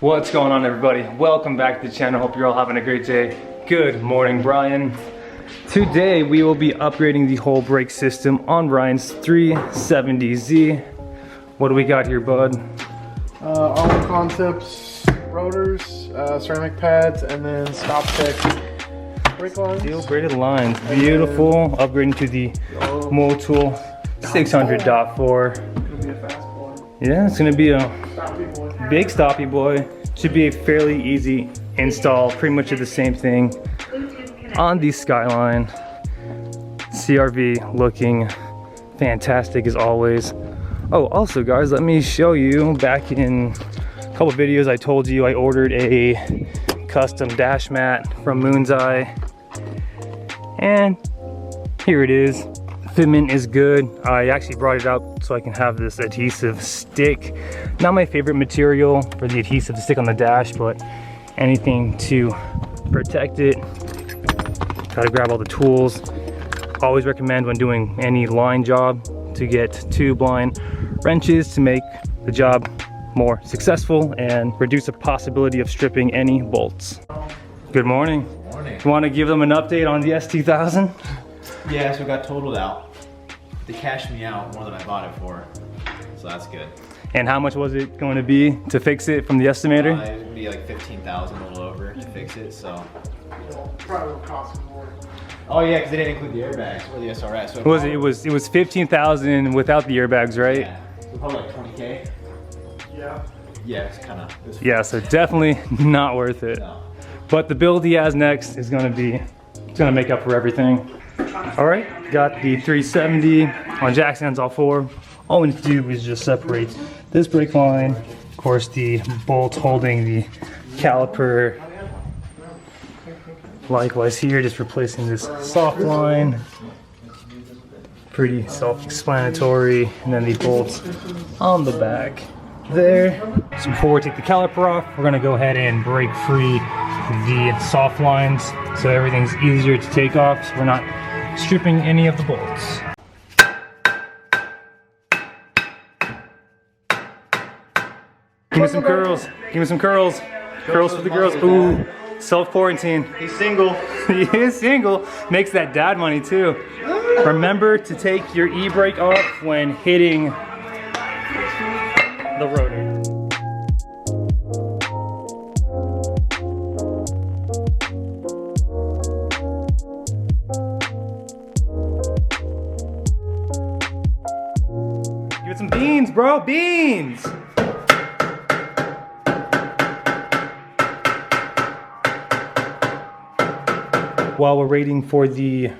What's going on, everybody? Welcome back to the channel. Hope you're all having a great day. Good morning, Brian. Today we will be upgrading the whole brake system on Brian's 370Z. What do we got here, bud? All concepts, rotors, ceramic pads, and then stop tech brake lines. Steel braided lines, beautiful. Upgrading to the Motul 600.4. It'll be a fast boy. Yeah, it's gonna be a Stoppy boy. big stoppy boy. Should be a fairly easy install. Pretty much the same thing on the Skyline. CRV looking fantastic as always. Oh, also guys, let me show you, back in a couple videos I told you I ordered a custom dash mat from Moon's Eye. And here it is. Fitment is good. I actually brought it out so I can have this adhesive stick. Not my favorite material for the adhesive to stick on the dash, but anything to protect it. Gotta grab all the tools. Always recommend when doing any line job to get tube line wrenches to make the job more successful and reduce the possibility of stripping any bolts. Good morning. Morning. You want to give them an update on the S2000? Yeah, so it got totaled out. They cashed me out more than I bought it for, so that's good. And how much was it going to be to fix it from the estimator? It would be like 15,000, a little over, to fix it. So. Probably will cost more. Oh yeah, because they didn't include the airbags or the SRS. So It was 15,000 without the airbags, right? Yeah, so probably like 20K. Yeah. Yeah, it's kind of. Yeah, so definitely not worth it. No. But the build he has next is gonna make up for everything. All right, got the 370 on jack stands, all four. All we need to do is just separate this brake line, of course the bolt holding the caliper. Likewise here, just replacing this soft line. Pretty self-explanatory. And then the bolts on the back there. So before we take the caliper off, we're gonna go ahead and break free the soft lines so everything's easier to take off, so we're not stripping any of the bolts. Give me some curls. Give me some curls. Curls for the girls. Ooh, self-quarantine. He's single. He is single. Makes that dad money too. Remember to take your e-brake off when hitting the rotor. Give it some beans, bro, beans! While we're waiting for the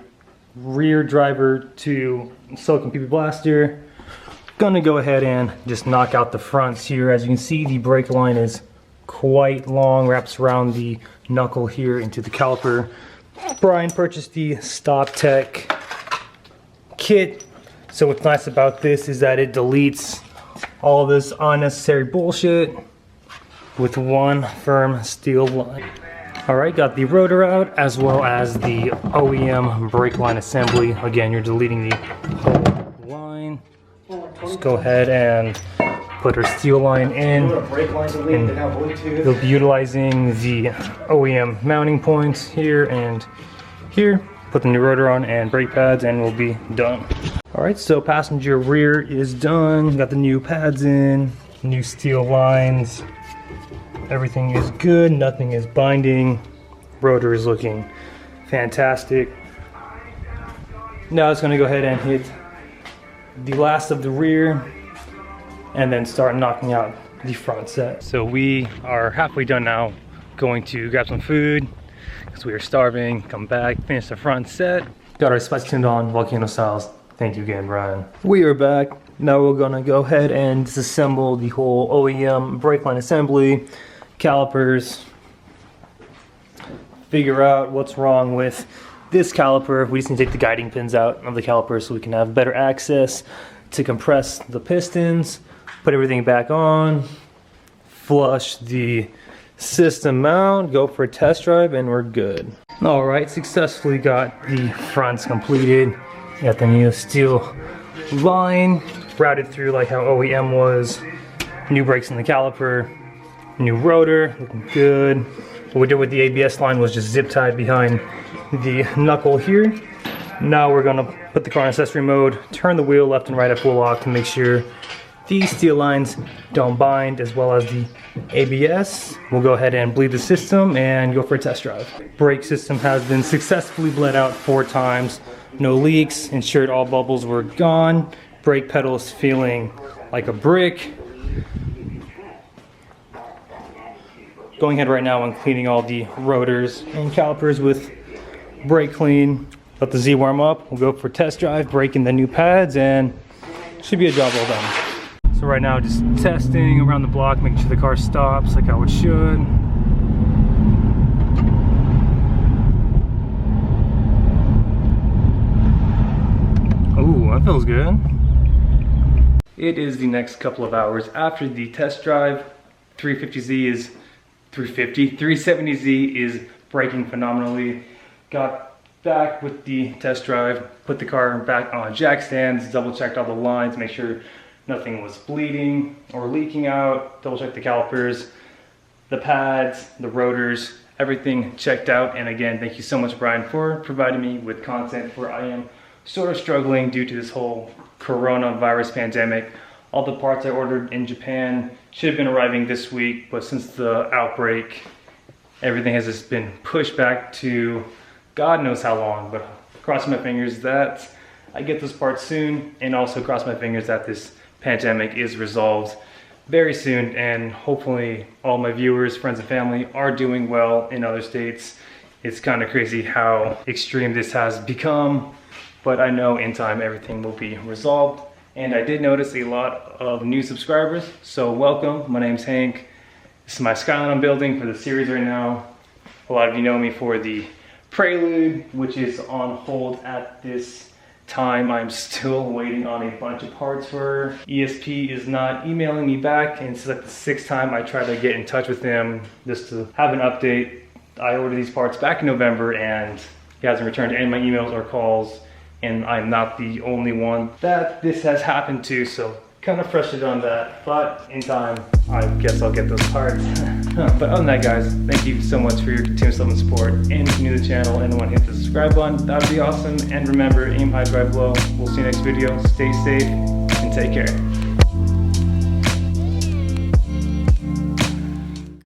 rear driver to silicone PP blaster, gonna go ahead and just knock out the fronts here. As you can see, the brake line is quite long, wraps around the knuckle here into the caliper. Brian purchased the Stop Tech kit. So what's nice about this is that it deletes all this unnecessary bullshit with one firm steel line. All right, got the rotor out as well as the OEM brake line assembly. Again, you're deleting the whole line. Just go ahead and put our steel line in. And we'll be utilizing the OEM mounting points here and here. Put the new rotor on and brake pads and we'll be done. All right, so passenger rear is done. Got the new pads in, new steel lines. Everything is good, nothing is binding. Rotor is looking fantastic. Now it's gonna go ahead and hit the last of the rear and then start knocking out the front set. So we are halfway done now. Going to grab some food because we are starving, come back, finish the front set. Got our spice tuned on, volcano styles. Thank you again, Brian. We are back. Now we're gonna go ahead and disassemble the whole OEM brake line assembly, calipers, figure out what's wrong with this caliper. We just need to take the guiding pins out of the caliper so we can have better access to compress the pistons, put everything back on, flush the system mount, go for a test drive, and we're good. All right, successfully got the fronts completed. Got the new steel line routed through like how OEM was. New brakes in the caliper. New rotor, looking good. What we did with the ABS line was just zip tied behind the knuckle here. Now we're gonna put the car in accessory mode, turn the wheel left and right at full lock to make sure these steel lines don't bind, as well as the ABS. We'll go ahead and bleed the system and go for a test drive. Brake system has been successfully bled out 4 times. No leaks, ensured all bubbles were gone. Brake pedal is feeling like a brick. Going ahead right now and cleaning all the rotors and calipers with brake clean. Let the Z warm up. We'll go for test drive, breaking the new pads, and should be a job well done. So right now, just testing around the block, making sure the car stops like how it should. Ooh, that feels good. It is the next couple of hours after the test drive. 370Z is braking phenomenally. Got back with the test drive, put the car back on jack stands, double checked all the lines, make sure nothing was bleeding or leaking out, double checked the calipers, the pads, the rotors, everything checked out. And again, thank you so much, Brian, for providing me with content where I am sort of struggling due to this whole coronavirus pandemic. All the parts I ordered in Japan should have been arriving this week, but since the outbreak, everything has just been pushed back to God knows how long. But cross my fingers that I get those parts soon, and also cross my fingers that this pandemic is resolved very soon, and hopefully all my viewers, friends and family are doing well in other states. It's kind of crazy how extreme this has become, but I know in time everything will be resolved. And I did notice a lot of new subscribers, so welcome. My name's Hank. This is my Skyline I'm building for the series right now. A lot of you know me for the Prelude, which is on hold at this time. I'm still waiting on a bunch of parts for. ESP is not emailing me back, and it's like the 6th time I try to get in touch with him just to have an update. I ordered these parts back in November, and he hasn't returned any of my emails or calls, and I'm not the only one that this has happened to, so kind of frustrated on that, but in time, I guess I'll get those parts. But other than that, guys, thank you so much for your continuous love and support. And if you're new to the channel and want to hit the subscribe button, that would be awesome. And remember, aim high, drive low. We'll see you next video. Stay safe and take care.